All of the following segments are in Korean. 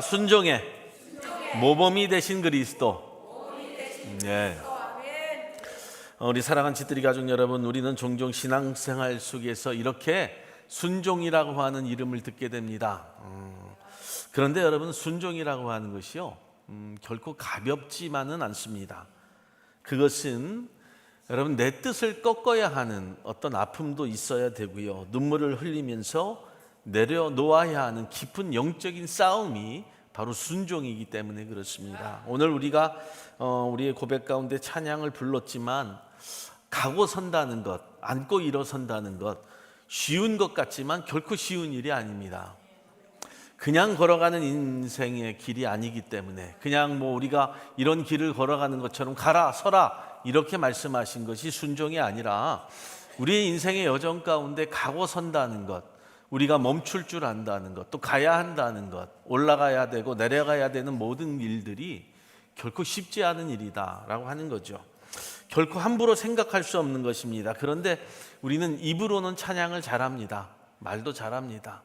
순종의 모범이 되신 그리스도. 네. 우리 사랑하는 지뜨리 가족 여러분, 우리는 종종 신앙생활 속에서 이렇게 순종이라고 하는 이름을 듣게 됩니다. 그런데 여러분, 순종이라고 하는 것이요, 결코 가볍지만은 않습니다. 그것은 여러분, 내 뜻을 꺾어야 하는 어떤 아픔도 있어야 되고요, 눈물을 흘리면서 내려놓아야 하는 깊은 영적인 싸움이 바로 순종이기 때문에 그렇습니다. 오늘 우리가 우리의 고백 가운데 찬양을 불렀지만, 가고 선다는 것, 안고 일어선다는 것, 쉬운 것 같지만 결코 쉬운 일이 아닙니다. 그냥 걸어가는 인생의 길이 아니기 때문에, 그냥 우리가 이런 길을 걸어가는 것처럼 가라 서라 이렇게 말씀하신 것이 순종이 아니라, 우리의 인생의 여정 가운데 가고 선다는 것, 우리가 멈출 줄 안다는 것, 또 가야 한다는 것, 올라가야 되고 내려가야 되는 모든 일들이 결코 쉽지 않은 일이다라고 하는 거죠. 결코 함부로 생각할 수 없는 것입니다. 그런데 우리는 입으로는 찬양을 잘합니다. 말도 잘합니다.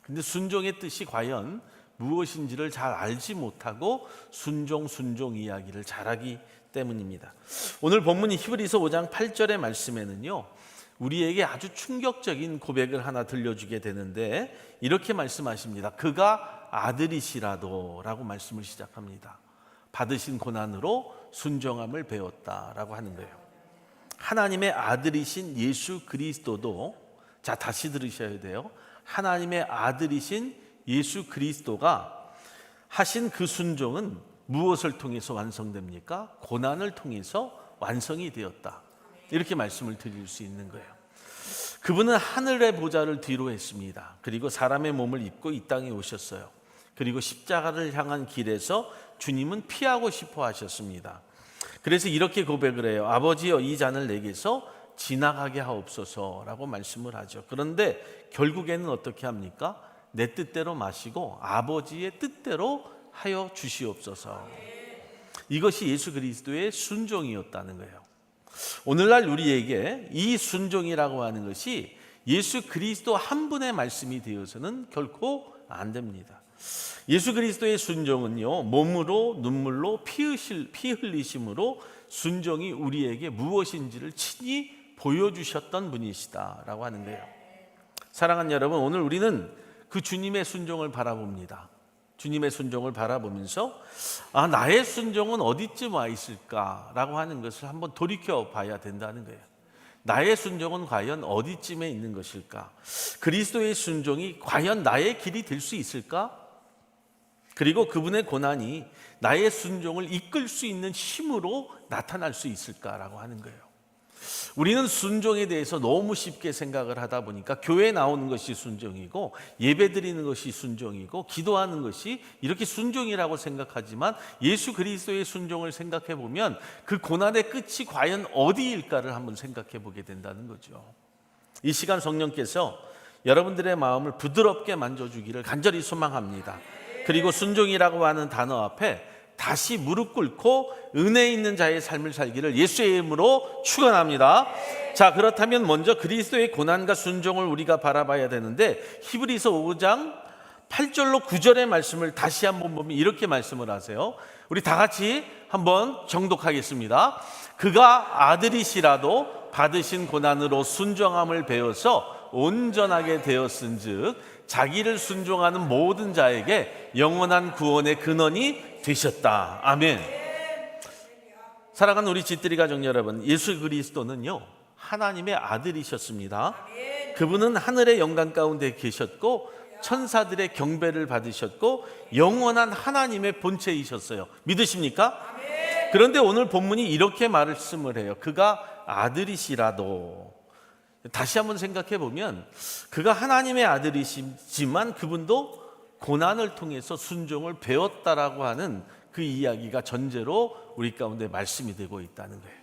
근데 순종의 뜻이 과연 무엇인지를 잘 알지 못하고 순종 이야기를 잘하기 때문입니다. 오늘 본문이 히브리서 5장 8절의 말씀에는요, 우리에게 아주 충격적인 고백을 하나 들려주게 되는데, 이렇게 말씀하십니다. 그가 아들이시라도 라고 말씀을 시작합니다. 받으신 고난으로 순종함을 배웠다라고 하는 거예요. 하나님의 아들이신 예수 그리스도도, 자, 다시 들으셔야 돼요. 하나님의 아들이신 예수 그리스도가 하신 그 순종은 무엇을 통해서 완성됩니까? 고난을 통해서 완성이 되었다, 이렇게 말씀을 드릴 수 있는 거예요. 그분은 하늘의 보좌를 뒤로 했습니다. 그리고 사람의 몸을 입고 이 땅에 오셨어요. 그리고 십자가를 향한 길에서 주님은 피하고 싶어 하셨습니다. 그래서 이렇게 고백을 해요. 아버지여, 이 잔을 내게서 지나가게 하옵소서라고 말씀을 하죠. 그런데 결국에는 어떻게 합니까? 내 뜻대로 마시고 아버지의 뜻대로 하여 주시옵소서. 이것이 예수 그리스도의 순종이었다는 거예요. 오늘날 우리에게 이 순종이라고 하는 것이 예수 그리스도 한 분의 말씀이 되어서는 결코 안 됩니다. 예수 그리스도의 순종은요, 몸으로 눈물로 피 흘리심으로 순종이 우리에게 무엇인지를 친히 보여주셨던 분이시다라고 하는 거예요. 사랑하는 여러분, 오늘 우리는 그 주님의 순종을 바라봅니다. 주님의 순종을 바라보면서 나의 순종은 어디쯤 와 있을까라고 하는 것을 한번 돌이켜 봐야 된다는 거예요. 나의 순종은 과연 어디쯤에 있는 것일까? 그리스도의 순종이 과연 나의 길이 될 수 있을까? 그리고 그분의 고난이 나의 순종을 이끌 수 있는 힘으로 나타날 수 있을까라고 하는 거예요. 우리는 순종에 대해서 너무 쉽게 생각을 하다 보니까 교회에 나오는 것이 순종이고, 예배 드리는 것이 순종이고, 기도하는 것이 이렇게 순종이라고 생각하지만, 예수 그리스도의 순종을 생각해 보면 그 고난의 끝이 과연 어디일까를 한번 생각해 보게 된다는 거죠. 이 시간 성령께서 여러분들의 마음을 부드럽게 만져주기를 간절히 소망합니다. 그리고 순종이라고 하는 단어 앞에 다시 무릎 꿇고 은혜 있는 자의 삶을 살기를 예수의 이름으로 축원합니다. 자, 그렇다면 먼저 그리스도의 고난과 순종을 우리가 바라봐야 되는데, 히브리서 5장 8절로 9절의 말씀을 다시 한번 보면 이렇게 말씀을 하세요. 우리 다 같이 한번 정독하겠습니다. 그가 아들이시라도 받으신 고난으로 순종함을 배워서 온전하게 되었은즉 자기를 순종하는 모든 자에게 영원한 구원의 근원이 되셨다. 아멘. 사랑하는 우리 지뜨리 가족 여러분, 예수 그리스도는요, 하나님의 아들이셨습니다. 그분은 하늘의 영광 가운데 계셨고, 천사들의 경배를 받으셨고, 영원한 하나님의 본체이셨어요. 믿으십니까? 그런데 오늘 본문이 이렇게 말씀을 해요. 그가 아들이시라도. 다시 한번 생각해 보면, 그가 하나님의 아들이시지만 그분도 고난을 통해서 순종을 배웠다라고 하는 그 이야기가 전제로 우리 가운데 말씀이 되고 있다는 거예요.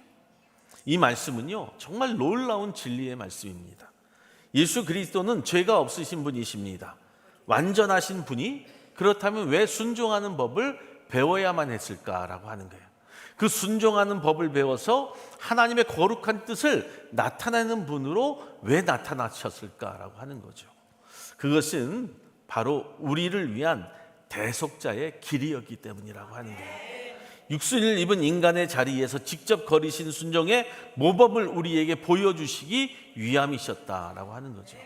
이 말씀은요, 정말 놀라운 진리의 말씀입니다. 예수 그리스도는 죄가 없으신 분이십니다. 완전하신 분이 그렇다면 왜 순종하는 법을 배워야만 했을까라고 하는 거예요. 그 순종하는 법을 배워서 하나님의 거룩한 뜻을 나타내는 분으로 왜 나타나셨을까라고 하는 거죠. 그것은 바로 우리를 위한 대속자의 길이었기 때문이라고 하는 거예요. 육신을 입은 인간의 자리에서 직접 거리신 순종의 모범을 우리에게 보여주시기 위함이셨다라고 하는 거죠.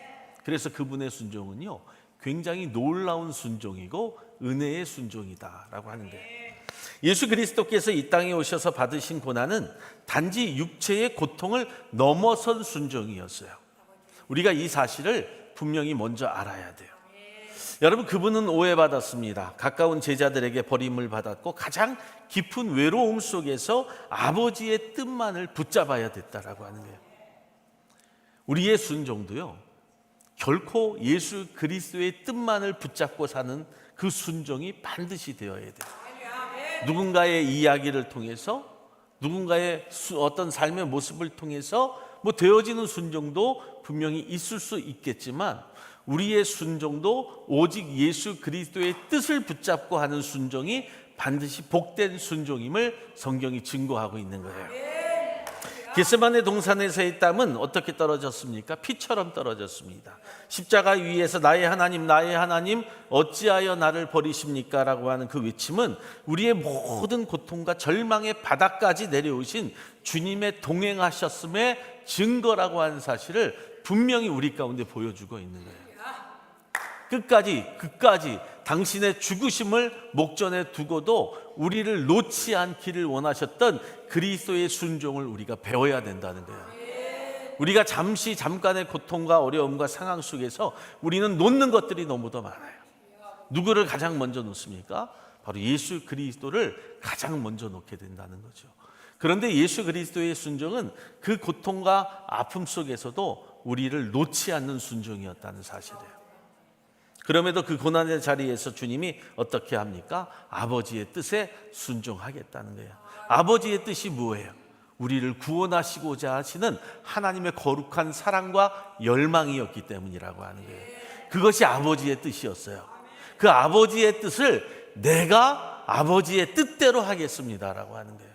그래서 그분의 순종은요, 굉장히 놀라운 순종이고 은혜의 순종이다라고 하는 거예요. 예수 그리스도께서 이 땅에 오셔서 받으신 고난은 단지 육체의 고통을 넘어선 순종이었어요. 우리가 이 사실을 분명히 먼저 알아야 돼요. 여러분, 그분은 오해받았습니다. 가까운 제자들에게 버림을 받았고 가장 깊은 외로움 속에서 아버지의 뜻만을 붙잡아야 됐다라고 하는 거예요. 우리의 순종도요, 결코 예수 그리스도의 뜻만을 붙잡고 사는 그 순종이 반드시 되어야 돼요. 누군가의 이야기를 통해서, 누군가의 어떤 삶의 모습을 통해서 되어지는 순종도 분명히 있을 수 있겠지만, 우리의 순종도 오직 예수 그리스도의 뜻을 붙잡고 하는 순종이 반드시 복된 순종임을 성경이 증거하고 있는 거예요. 겟세마네 동산에서의 땀은 어떻게 떨어졌습니까? 피처럼 떨어졌습니다. 십자가 위에서 나의 하나님, 나의 하나님 어찌하여 나를 버리십니까? 라고 하는 그 외침은 우리의 모든 고통과 절망의 바닥까지 내려오신 주님의 동행하셨음의 증거라고 하는 사실을 분명히 우리 가운데 보여주고 있는 거예요. 끝까지 당신의 죽으심을 목전에 두고도 우리를 놓지 않기를 원하셨던 그리스도의 순종을 우리가 배워야 된다는 거예요. 우리가 잠깐의 고통과 어려움과 상황 속에서 우리는 놓는 것들이 너무도 많아요. 누구를 가장 먼저 놓습니까? 바로 예수 그리스도를 가장 먼저 놓게 된다는 거죠. 그런데 예수 그리스도의 순종은 그 고통과 아픔 속에서도 우리를 놓지 않는 순종이었다는 사실이에요. 그럼에도 그 고난의 자리에서 주님이 어떻게 합니까? 아버지의 뜻에 순종하겠다는 거예요. 아버지의 뜻이 뭐예요? 우리를 구원하시고자 하시는 하나님의 거룩한 사랑과 열망이었기 때문이라고 하는 거예요. 그것이 아버지의 뜻이었어요. 그 아버지의 뜻을 내가 아버지의 뜻대로 하겠습니다라고 하는 거예요.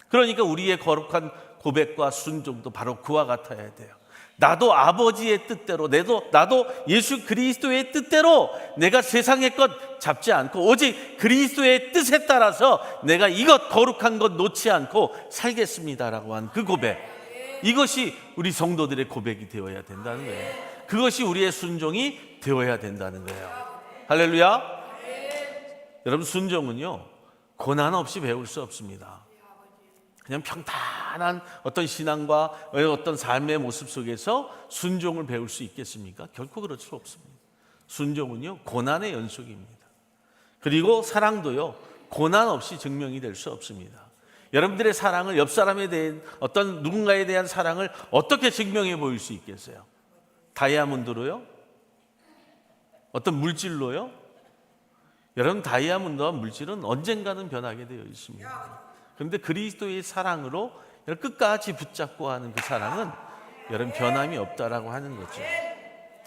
그러니까 우리의 거룩한 고백과 순종도 바로 그와 같아야 돼요. 나도 아버지의 뜻대로, 나도 예수 그리스도의 뜻대로 내가 세상의 것 잡지 않고 오직 그리스도의 뜻에 따라서 내가 이것 거룩한 것 놓지 않고 살겠습니다라고 한 그 고백, 이것이 우리 성도들의 고백이 되어야 된다는 거예요. 그것이 우리의 순종이 되어야 된다는 거예요. 할렐루야. 여러분, 순종은요, 고난 없이 배울 수 없습니다. 그냥 평탄한 어떤 신앙과 어떤 삶의 모습 속에서 순종을 배울 수 있겠습니까? 결코 그럴 수 없습니다. 순종은요, 고난의 연속입니다. 그리고 사랑도요, 고난 없이 증명이 될 수 없습니다. 여러분들의 사랑을, 옆 사람에 대한 어떤 누군가에 대한 사랑을 어떻게 증명해 보일 수 있겠어요? 다이아몬드로요? 어떤 물질로요? 여러분, 다이아몬드와 물질은 언젠가는 변하게 되어 있습니다. 그런데 그리스도의 사랑으로 끝까지 붙잡고 하는 그 사랑은 여러분 변함이 없다라고 하는 거죠.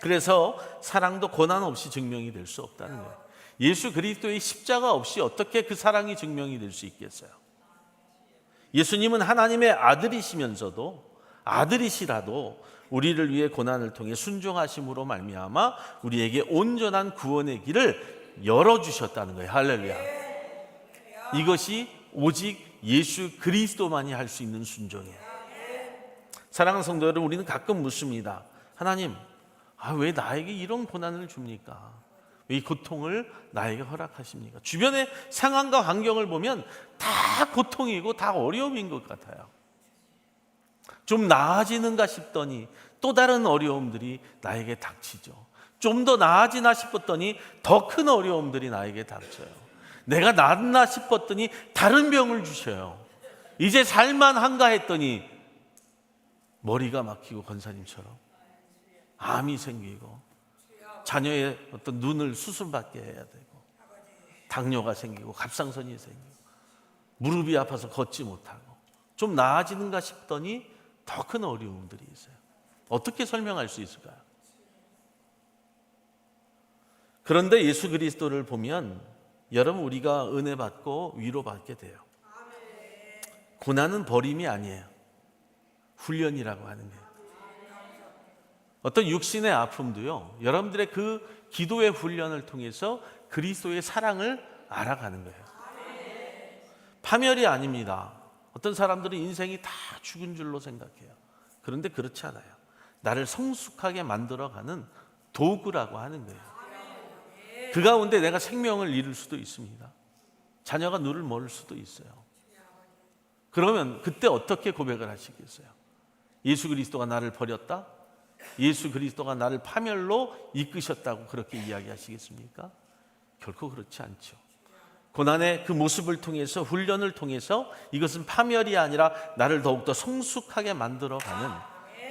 그래서 사랑도 고난 없이 증명이 될 수 없다는 거예요. 예수 그리스도의 십자가 없이 어떻게 그 사랑이 증명이 될 수 있겠어요? 예수님은 하나님의 아들이시라도 우리를 위해 고난을 통해 순종하심으로 말미암아 우리에게 온전한 구원의 길을 열어주셨다는 거예요. 할렐루야. 이것이 오직 예수 그리스도만이 할 수 있는 순종이에요. 사랑하는 성도 여러분, 우리는 가끔 묻습니다. 하나님, 왜 나에게 이런 고난을 줍니까? 왜 이 고통을 나에게 허락하십니까? 주변의 상황과 환경을 보면 다 고통이고 다 어려움인 것 같아요. 좀 나아지는가 싶더니 또 다른 어려움들이 나에게 닥치죠. 좀 더 나아지나 싶었더니 더 큰 어려움들이 나에게 닥쳐요. 내가 낫나 싶었더니 다른 병을 주셔요. 이제 살만한가 했더니 머리가 막히고 권사님처럼 암이 생기고 자녀의 어떤 눈을 수술받게 해야 되고 당뇨가 생기고 갑상선이 생기고 무릎이 아파서 걷지 못하고 좀 나아지는가 싶더니 더 큰 어려움들이 있어요. 어떻게 설명할 수 있을까요? 그런데 예수 그리스도를 보면 여러분, 우리가 은혜 받고 위로받게 돼요. 고난은 버림이 아니에요. 훈련이라고 하는 거예요. 어떤 육신의 아픔도요, 여러분들의 그 기도의 훈련을 통해서 그리스도의 사랑을 알아가는 거예요. 파멸이 아닙니다. 어떤 사람들은 인생이 다 죽은 줄로 생각해요. 그런데 그렇지 않아요. 나를 성숙하게 만들어가는 도구라고 하는 거예요. 그 가운데 내가 생명을 잃을 수도 있습니다. 자녀가 눈을 멀 수도 있어요. 그러면 그때 어떻게 고백을 하시겠어요? 예수 그리스도가 나를 버렸다? 예수 그리스도가 나를 파멸로 이끄셨다고 그렇게 이야기하시겠습니까? 결코 그렇지 않죠. 고난의 그 모습을 통해서, 훈련을 통해서 이것은 파멸이 아니라 나를 더욱더 성숙하게 만들어가는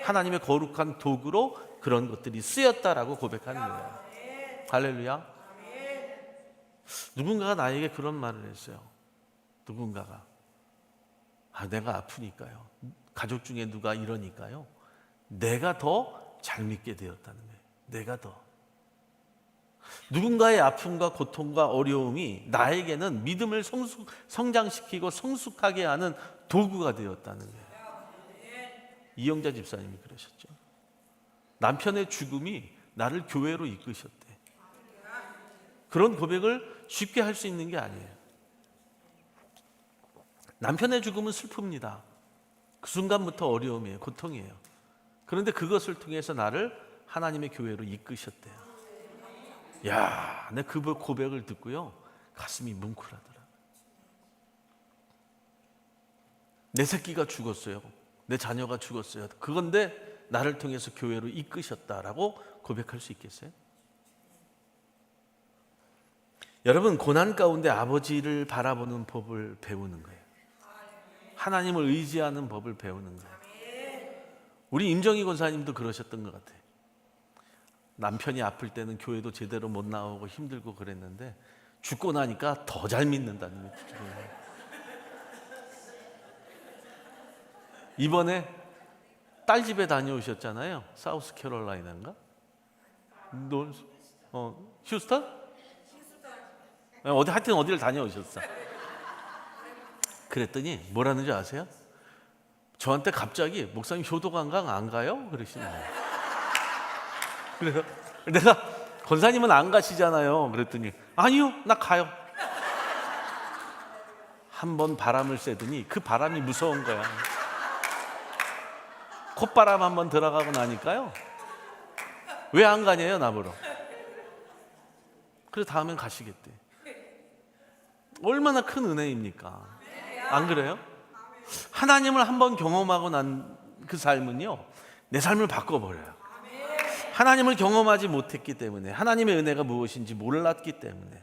하나님의 거룩한 도구로 그런 것들이 쓰였다라고 고백하는 거예요. 할렐루야. 누군가가 나에게 그런 말을 했어요. 누군가가 내가 아프니까요, 가족 중에 누가 이러니까요, 내가 더 잘 믿게 되었다는 거예요. 내가 더. 누군가의 아픔과 고통과 어려움이 나에게는 믿음을 성장시키고 성숙하게 하는 도구가 되었다는 거예요. 이영자 집사님이 그러셨죠. 남편의 죽음이 나를 교회로 이끄셨대. 그런 고백을 쉽게 할 수 있는 게 아니에요. 남편의 죽음은 슬픕니다. 그 순간부터 어려움이에요. 고통이에요. 그런데 그것을 통해서 나를 하나님의 교회로 이끄셨대요. 야, 내 그 고백을 듣고요, 가슴이 뭉클하더라. 내 새끼가 죽었어요. 내 자녀가 죽었어요. 그건데 나를 통해서 교회로 이끄셨다라고 고백할 수 있겠어요? 여러분, 고난 가운데 아버지를 바라보는 법을 배우는 거예요. 하나님을 의지하는 법을 배우는 거예요. 우리 임정희 권사님도 그러셨던 것 같아요. 남편이 아플 때는 교회도 제대로 못 나오고 힘들고 그랬는데 죽고 나니까 더 잘 믿는다는 거예요. 이번에 딸 집에 다녀오셨잖아요. 사우스캐롤라이나인가? 휴스턴? 하여튼 어디를 다녀오셨어. 그랬더니 뭐라는 줄 아세요? 저한테 갑자기 목사님 효도관광 안 가요? 그러시는 거예요. 그래서 내가 권사님은 안 가시잖아요. 그랬더니 아니요, 나 가요. 한번 바람을 쐬더니 그 바람이 무서운 거야. 콧바람 한번 들어가고 나니까요, 왜 안 가냐요, 나보러. 그래서 다음엔 가시겠대. 얼마나 큰 은혜입니까? 안 그래요? 하나님을 한번 경험하고 난 그 삶은요, 내 삶을 바꿔버려요. 하나님을 경험하지 못했기 때문에, 하나님의 은혜가 무엇인지 몰랐기 때문에.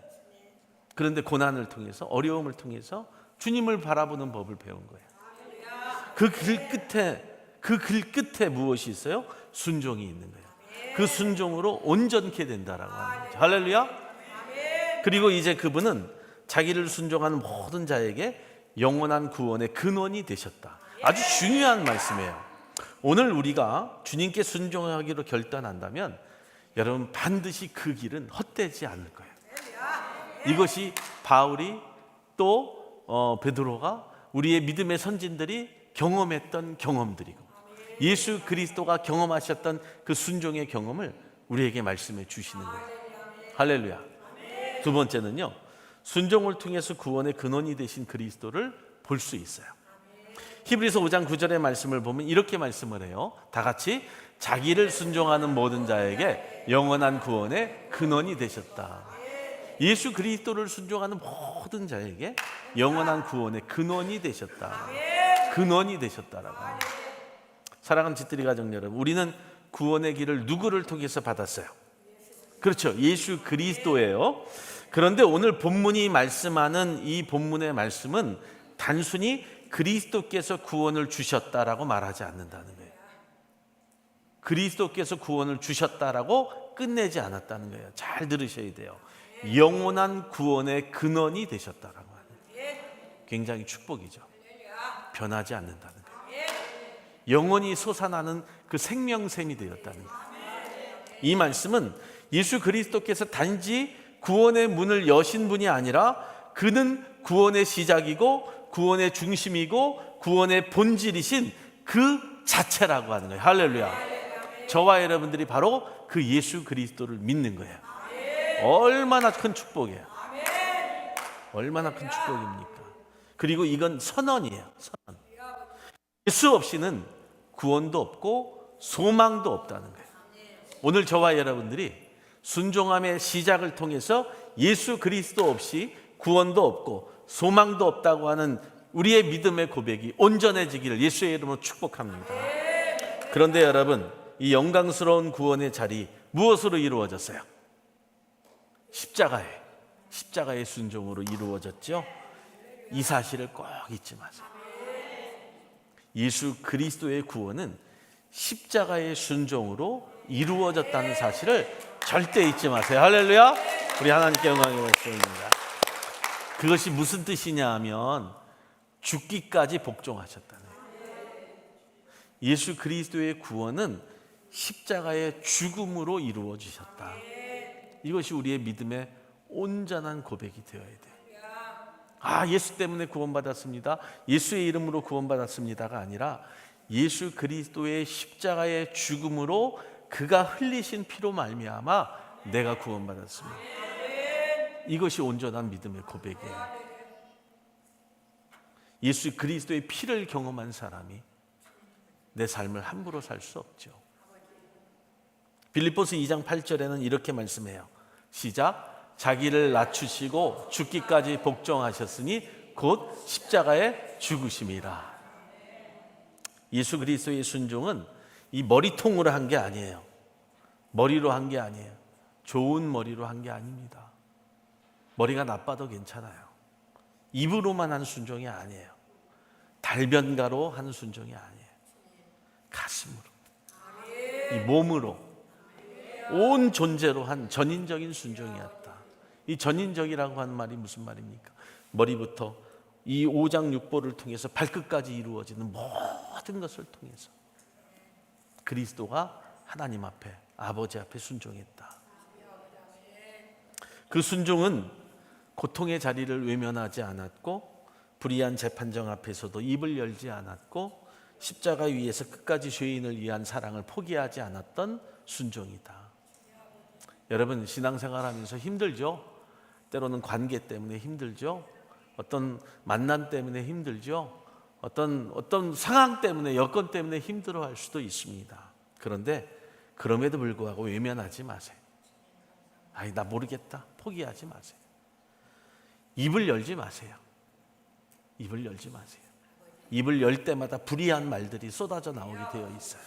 그런데 고난을 통해서, 어려움을 통해서 주님을 바라보는 법을 배운 거예요. 그 길 끝에 무엇이 있어요? 순종이 있는 거예요. 그 순종으로 온전케 된다라고 하는 거죠. 할렐루야. 그리고 이제 그분은 자기를 순종하는 모든 자에게 영원한 구원의 근원이 되셨다. 아주 중요한 말씀이에요. 오늘 우리가 주님께 순종하기로 결단한다면 여러분, 반드시 그 길은 헛되지 않을 거예요. 이것이 바울이 또 베드로가, 우리의 믿음의 선진들이 경험했던 경험들이고, 예수 그리스도가 경험하셨던 그 순종의 경험을 우리에게 말씀해 주시는 거예요. 할렐루야. 두 번째는요, 순종을 통해서 구원의 근원이 되신 그리스도를 볼 수 있어요. 히브리서 5장 9절의 말씀을 보면 이렇게 말씀을 해요. 다 같이, 자기를 순종하는 모든 자에게 영원한 구원의 근원이 되셨다. 예수 그리스도를 순종하는 모든 자에게 영원한 구원의 근원이 되셨다. 근원이 되셨다라고 합니다. 사랑하는 집들이 가족 여러분, 우리는 구원의 길을 누구를 통해서 받았어요? 그렇죠, 예수 그리스도예요. 그런데 오늘 본문이 말씀하는 이 본문의 말씀은 단순히 그리스도께서 구원을 주셨다라고 말하지 않는다는 거예요. 그리스도께서 구원을 주셨다라고 끝내지 않았다는 거예요. 잘 들으셔야 돼요. 영원한 구원의 근원이 되셨다라고 하는 거예요. 굉장히 축복이죠. 변하지 않는다는 거예요. 영원히 솟아나는 그 생명샘이 되었다는 거예요. 이 말씀은 예수 그리스도께서 단지 구원의 문을 여신 분이 아니라 그는 구원의 시작이고 구원의 중심이고 구원의 본질이신 그 자체라고 하는 거예요. 할렐루야. 저와 여러분들이 바로 그 예수 그리스도를 믿는 거예요. 얼마나 큰 축복이에요. 얼마나 큰 축복입니까? 그리고 이건 선언이에요. 선언. 예수 없이는 구원도 없고 소망도 없다는 거예요. 오늘 저와 여러분들이 순종함의 시작을 통해서 예수 그리스도 없이 구원도 없고 소망도 없다고 하는 우리의 믿음의 고백이 온전해지기를 예수의 이름으로 축복합니다. 그런데 여러분, 이 영광스러운 구원의 자리 무엇으로 이루어졌어요? 십자가의 순종으로 이루어졌죠. 이 사실을 꼭 잊지 마세요. 예수 그리스도의 구원은 십자가의 순종으로 이루어졌다는 사실을 절대 잊지 마세요. 할렐루야. 우리 하나님께 영광의 말씀입니다. 그것이 무슨 뜻이냐 하면 죽기까지 복종하셨다는 거예요. 예수 그리스도의 구원은 십자가의 죽음으로 이루어지셨다. 이것이 우리의 믿음의 온전한 고백이 되어야 돼요. 예수 때문에 구원받았습니다, 예수의 이름으로 구원받았습니다가 아니라 예수 그리스도의 십자가의 죽음으로 그가 흘리신 피로 말미암아 내가 구원받았습니다. 이것이 온전한 믿음의 고백이에요. 예수 그리스도의 피를 경험한 사람이 내 삶을 함부로 살 수 없죠. 빌립보서 2장 8절에는 이렇게 말씀해요. 시작. 자기를 낮추시고 죽기까지 복종하셨으니 곧 십자가에 죽으심이라. 예수 그리스도의 순종은 이 머리통으로 한 게 아니에요. 머리로 한 게 아니에요. 좋은 머리로 한 게 아닙니다. 머리가 나빠도 괜찮아요. 입으로만 한 순종이 아니에요. 달변가로 한 순종이 아니에요. 가슴으로, 이 몸으로, 온 존재로 한 전인적인 순종이었다. 이 전인적이라고 하는 말이 무슨 말입니까? 머리부터 이 오장육부를 통해서 발끝까지 이루어지는 모든 것을 통해서 그리스도가 하나님 앞에, 아버지 앞에 순종했다. 그 순종은 고통의 자리를 외면하지 않았고, 불의한 재판정 앞에서도 입을 열지 않았고, 십자가 위에서 끝까지 죄인을 위한 사랑을 포기하지 않았던 순종이다. 여러분, 신앙생활하면서 힘들죠? 때로는 관계 때문에 힘들죠? 어떤 만남 때문에 힘들죠? 어떤 상황 때문에, 여건 때문에 힘들어할 수도 있습니다. 그런데 그럼에도 불구하고 외면하지 마세요. 나 모르겠다, 포기하지 마세요. 입을 열지 마세요. 입을 열지 마세요. 입을 열 때마다 불의한 말들이 쏟아져 나오게 되어 있어요.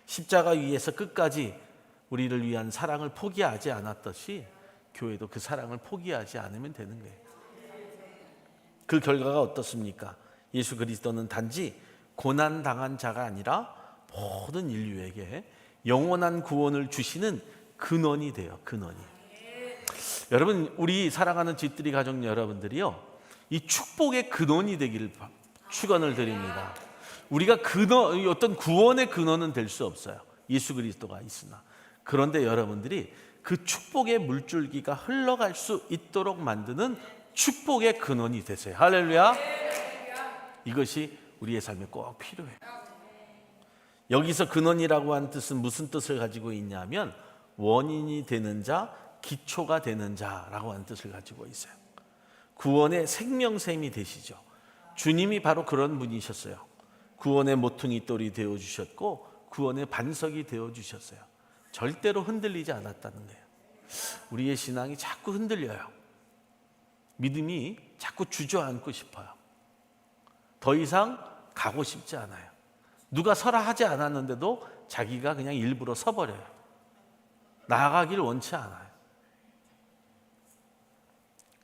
십자가 위에서 끝까지 우리를 위한 사랑을 포기하지 않았듯이 교회도 그 사랑을 포기하지 않으면 되는 거예요. 그 결과가 어떻습니까? 예수 그리스도는 단지 고난당한 자가 아니라 모든 인류에게 영원한 구원을 주시는 근원이 돼요. 근원이. 여러분, 우리 사랑하는 집들이 가족 여러분들이요, 이 축복의 근원이 되기를 축원을 드립니다. 우리가 어떤 구원의 근원은 될 수 없어요. 예수 그리스도가 있으나. 그런데 여러분들이 그 축복의 물줄기가 흘러갈 수 있도록 만드는 축복의 근원이 되세요. 할렐루야. 이것이 우리의 삶에 꼭 필요해요. 여기서 근원이라고 하는 뜻은 무슨 뜻을 가지고 있냐면 원인이 되는 자, 기초가 되는 자라고 하는 뜻을 가지고 있어요. 구원의 생명샘이 되시죠. 주님이 바로 그런 분이셨어요. 구원의 모퉁이 돌이 되어주셨고 구원의 반석이 되어주셨어요. 절대로 흔들리지 않았다는 거예요. 우리의 신앙이 자꾸 흔들려요. 믿음이 자꾸 주저앉고 싶어요. 더 이상 가고 싶지 않아요. 누가 서라 하지 않았는데도 자기가 그냥 일부러 서버려요. 나아가길 원치 않아요.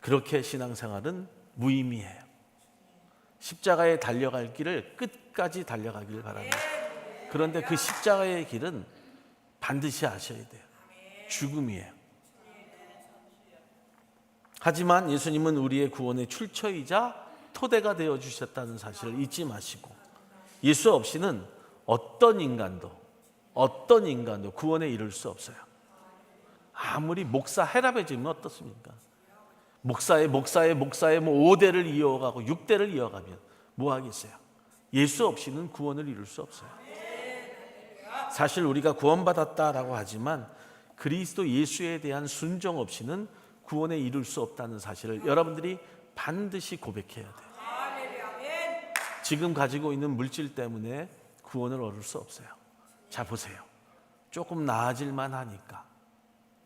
그렇게 신앙생활은 무의미해요. 십자가에 달려갈 길을 끝까지 달려가길 바랍니다. 그런데 그 십자가의 길은 반드시 아셔야 돼요. 죽음이에요. 하지만 예수님은 우리의 구원의 출처이자 토대가 되어주셨다는 사실을 잊지 마시고, 예수 없이는 어떤 인간도 구원에 이를 수 없어요. 아무리 목사 헤라베지면 어떻습니까? 목사의 뭐 5대를 이어가고 6대를 이어가면 뭐 하겠어요? 예수 없이는 구원을 이룰 수 없어요. 사실 우리가 구원받았다라고 하지만 그리스도 예수에 대한 순종 없이는 구원에 이룰 수 없다는 사실을 여러분들이 반드시 고백해야 돼요. 지금 가지고 있는 물질 때문에 구원을 얻을 수 없어요. 자, 보세요. 조금 나아질만 하니까,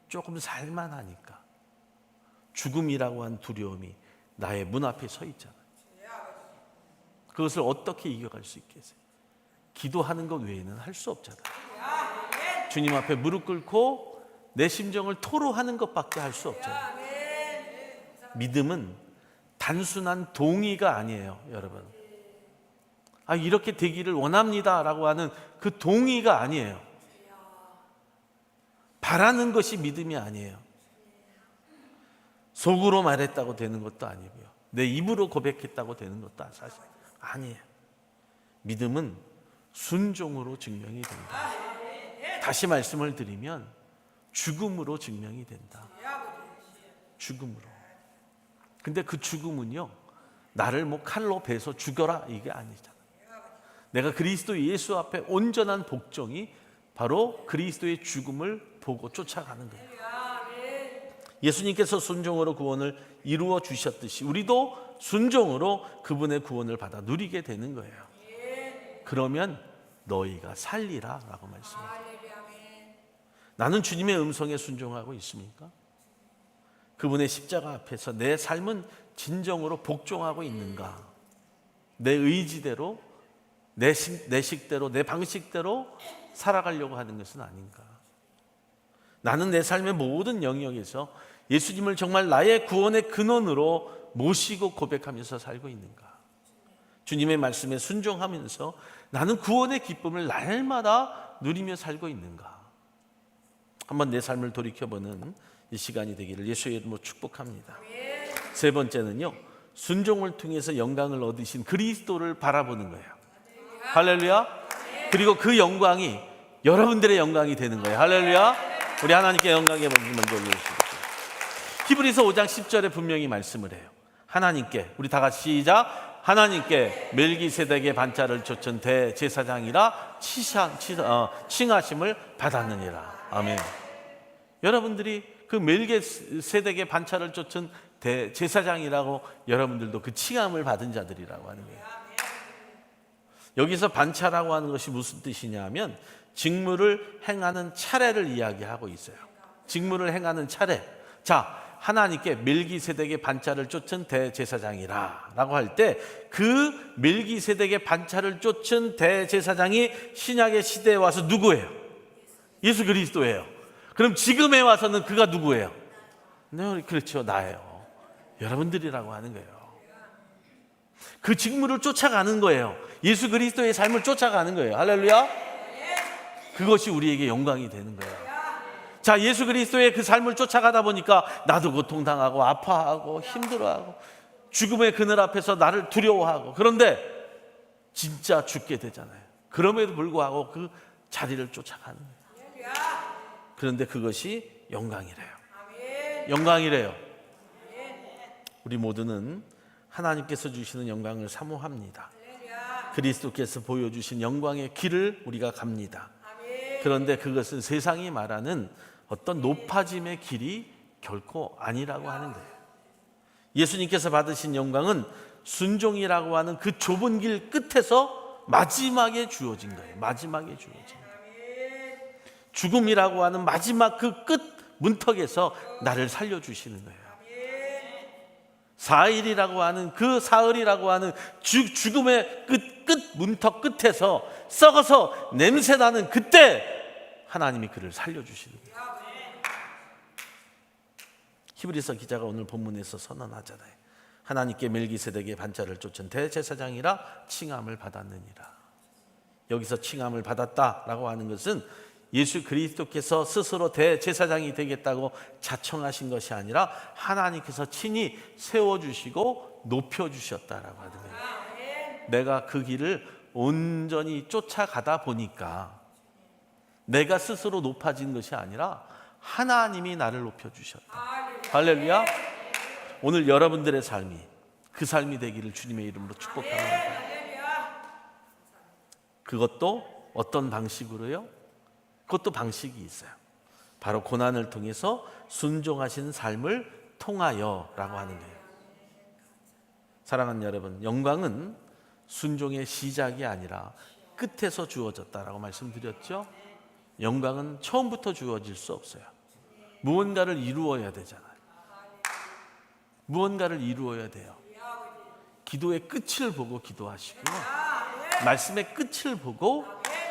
조금 살만 하니까 죽음이라고 한 두려움이 나의 문 앞에 서 있잖아요. 그것을 어떻게 이겨갈 수 있겠어요? 기도하는 것 외에는 할 수 없잖아요. 주님 앞에 무릎 꿇고 내 심정을 토로하는 것밖에 할 수 없잖아요. 믿음은 단순한 동의가 아니에요, 여러분. 이렇게 되기를 원합니다 라고 하는 그 동의가 아니에요. 바라는 것이 믿음이 아니에요. 속으로 말했다고 되는 것도 아니고요. 내 입으로 고백했다고 되는 것도 사실 아니에요. 믿음은 순종으로 증명이 된다. 다시 말씀을 드리면 죽음으로 증명이 된다. 죽음으로. 근데 그 죽음은요, 나를 칼로 베서 죽여라 이게 아니잖아요. 내가 그리스도 예수 앞에 온전한 복종이 바로 그리스도의 죽음을 보고 쫓아가는 거예요. 예수님께서 순종으로 구원을 이루어 주셨듯이 우리도 순종으로 그분의 구원을 받아 누리게 되는 거예요. 그러면 너희가 살리라 라고 말씀합니다. 나는 주님의 음성에 순종하고 있습니까? 그분의 십자가 앞에서 내 삶은 진정으로 복종하고 있는가? 내 의지대로, 내 식대로, 내 방식대로 살아가려고 하는 것은 아닌가? 나는 내 삶의 모든 영역에서 예수님을 정말 나의 구원의 근원으로 모시고 고백하면서 살고 있는가? 주님의 말씀에 순종하면서 나는 구원의 기쁨을 날마다 누리며 살고 있는가? 한번 내 삶을 돌이켜보는 이 시간이 되기를 예수의 이름으로 축복합니다. 세 번째는요, 순종을 통해서 영광을 얻으신 그리스도를 바라보는 거예요. 할렐루야. 그리고 그 영광이 여러분들의 영광이 되는 거예요. 할렐루야. 우리 하나님께 영광의 박수 먼저 올려주시겠습니다. 히브리서 5장 10절에 분명히 말씀을 해요. 하나님께, 우리 다 같이 시작. 하나님께 멜기세덱의 반차를 쫓은 대제사장이라 칭하심을 받았느니라. 아멘. 여러분들이 그 멜기세덱의 반차를 쫓은 대제사장이라고 여러분들도 그 칭함을 받은 자들이라고 하는 거예요. 여기서 반차라고 하는 것이 무슨 뜻이냐면 직무를 행하는 차례를 이야기하고 있어요. 직무를 행하는 차례. 자, 하나님께 멜기세덱의 반차를 쫓은 대제사장이라 라고 할 때 그 멜기세덱의 반차를 쫓은 대제사장이 신약의 시대에 와서 누구예요? 예수 그리스도예요. 그럼 지금에 와서는 그가 누구예요? 네, 그렇죠. 나예요. 여러분들이라고 하는 거예요. 그 직무를 쫓아가는 거예요. 예수 그리스도의 삶을 쫓아가는 거예요. 할렐루야. 그것이 우리에게 영광이 되는 거예요. 자, 예수 그리스도의 그 삶을 쫓아가다 보니까 나도 고통당하고 아파하고 힘들어하고 죽음의 그늘 앞에서 나를 두려워하고, 그런데 진짜 죽게 되잖아요. 그럼에도 불구하고 그 자리를 쫓아가는 거예요. 그런데 그것이 영광이래요. 영광이래요. 우리 모두는 하나님께서 주시는 영광을 사모합니다. 그리스도께서 보여주신 영광의 길을 우리가 갑니다. 그런데 그것은 세상이 말하는 어떤 높아짐의 길이 결코 아니라고 하는 거예요. 예수님께서 받으신 영광은 순종이라고 하는 그 좁은 길 끝에서 마지막에 주어진 거예요. 마지막에 주어진 거예요. 죽음이라고 하는 마지막 그 끝 문턱에서 나를 살려주시는 거예요. 사일이라고 하는 그 사흘이라고 하는 죽음의 끝 문턱 끝에서 썩어서 냄새나는 그때 하나님이 그를 살려주시는 거예요. 히브리서 기자가 오늘 본문에서 선언하잖아요. 하나님께 멜기세덱의 반차를 쫓은 대제사장이라 칭함을 받았느니라. 여기서 칭함을 받았다라고 하는 것은 예수 그리스도께서 스스로 대제사장이 되겠다고 자청하신 것이 아니라 하나님께서 친히 세워주시고 높여주셨다라고 하는 거예요. 내가 그 길을 온전히 쫓아가다 보니까 내가 스스로 높아진 것이 아니라 하나님이 나를 높여주셨다. 할렐루야. 오늘 여러분들의 삶이 그 삶이 되기를 주님의 이름으로 축복합니다. 그것도 어떤 방식으로요? 그것도 방식이 있어요. 바로 고난을 통해서 순종하신 삶을 통하여라고 하는 거예요. 사랑하는 여러분, 영광은 순종의 시작이 아니라 끝에서 주어졌다라고 말씀드렸죠. 영광은 처음부터 주어질 수 없어요. 무언가를 이루어야 되잖아요. 무언가를 이루어야 돼요. 기도의 끝을 보고 기도하시고요. 말씀의 끝을 보고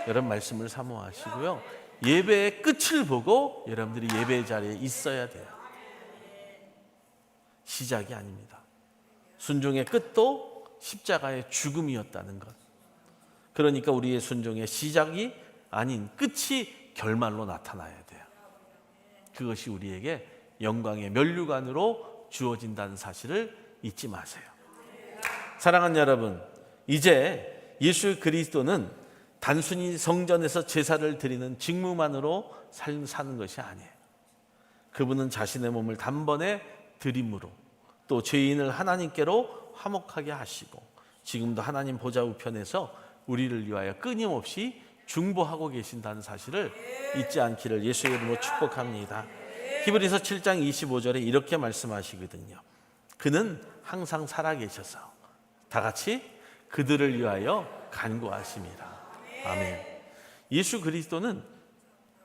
여러분 말씀을 사모하시고요. 예배의 끝을 보고 여러분들이 예배 자리에 있어야 돼요. 시작이 아닙니다. 순종의 끝도 십자가의 죽음이었다는 것. 그러니까 우리의 순종의 시작이 아닌 끝이 결말로 나타나야 돼요. 그것이 우리에게 영광의 면류관으로 주어진다는 사실을 잊지 마세요. 사랑하는 여러분, 이제 예수 그리스도는 단순히 성전에서 제사를 드리는 직무만으로 사는 것이 아니에요. 그분은 자신의 몸을 단번에 드림으로 또 죄인을 하나님께로 화목하게 하시고 지금도 하나님 보좌 우편에서 우리를 위하여 끊임없이 중보하고 계신다는 사실을 잊지 않기를 예수의 이름으로 축복합니다. 히브리서 7장 25절에 이렇게 말씀하시거든요. 그는 항상 살아계셔서 다 같이 그들을 위하여 간구하십니다. 아멘. 예수 그리스도는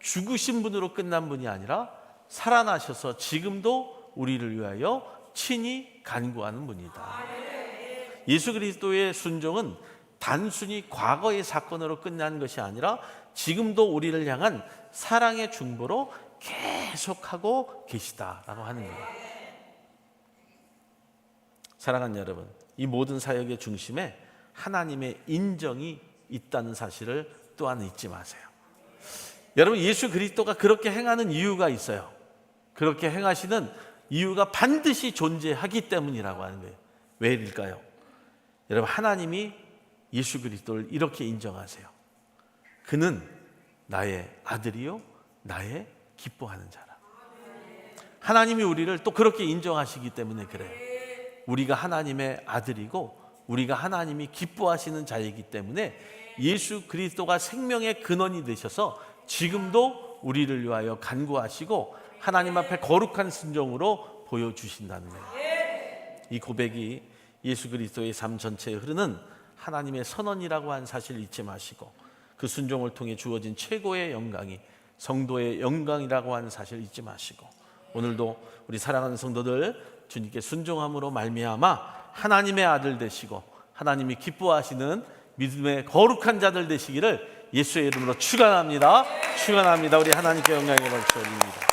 죽으신 분으로 끝난 분이 아니라 살아나셔서 지금도 우리를 위하여 친히 간구하는 분이다. 예수 그리스도의 순종은 단순히 과거의 사건으로 끝난 것이 아니라 지금도 우리를 향한 사랑의 중보로 계속하고 계시다라고 하는 거예요. 사랑하는 여러분, 이 모든 사역의 중심에 하나님의 인정이 있다는 사실을 또한 잊지 마세요. 여러분, 예수 그리스도가 그렇게 행하는 이유가 있어요. 그렇게 행하시는 이유가 반드시 존재하기 때문이라고 하는 거예요. 왜일까요? 여러분, 하나님이 예수 그리스도를 이렇게 인정하세요. 그는 나의 아들이요 나의 기뻐하는 자라. 하나님이 우리를 또 그렇게 인정하시기 때문에 그래요. 우리가 하나님의 아들이고 우리가 하나님이 기뻐하시는 자이기 때문에 예수 그리스도가 생명의 근원이 되셔서 지금도 우리를 위하여 간구하시고 하나님 앞에 거룩한 순종으로 보여주신다는 거예요. 이 고백이 예수 그리스도의 삶 전체에 흐르는 하나님의 선언이라고 하는 사실을 잊지 마시고 그 순종을 통해 주어진 최고의 영광이 성도의 영광이라고 하는 사실을 잊지 마시고 오늘도 우리 사랑하는 성도들 주님께 순종함으로 말미암아 하나님의 아들 되시고 하나님이 기뻐하시는 믿음의 거룩한 자들 되시기를 예수의 이름으로 축원합니다. 축원합니다. 우리 하나님께 영광의 박수 올립니다.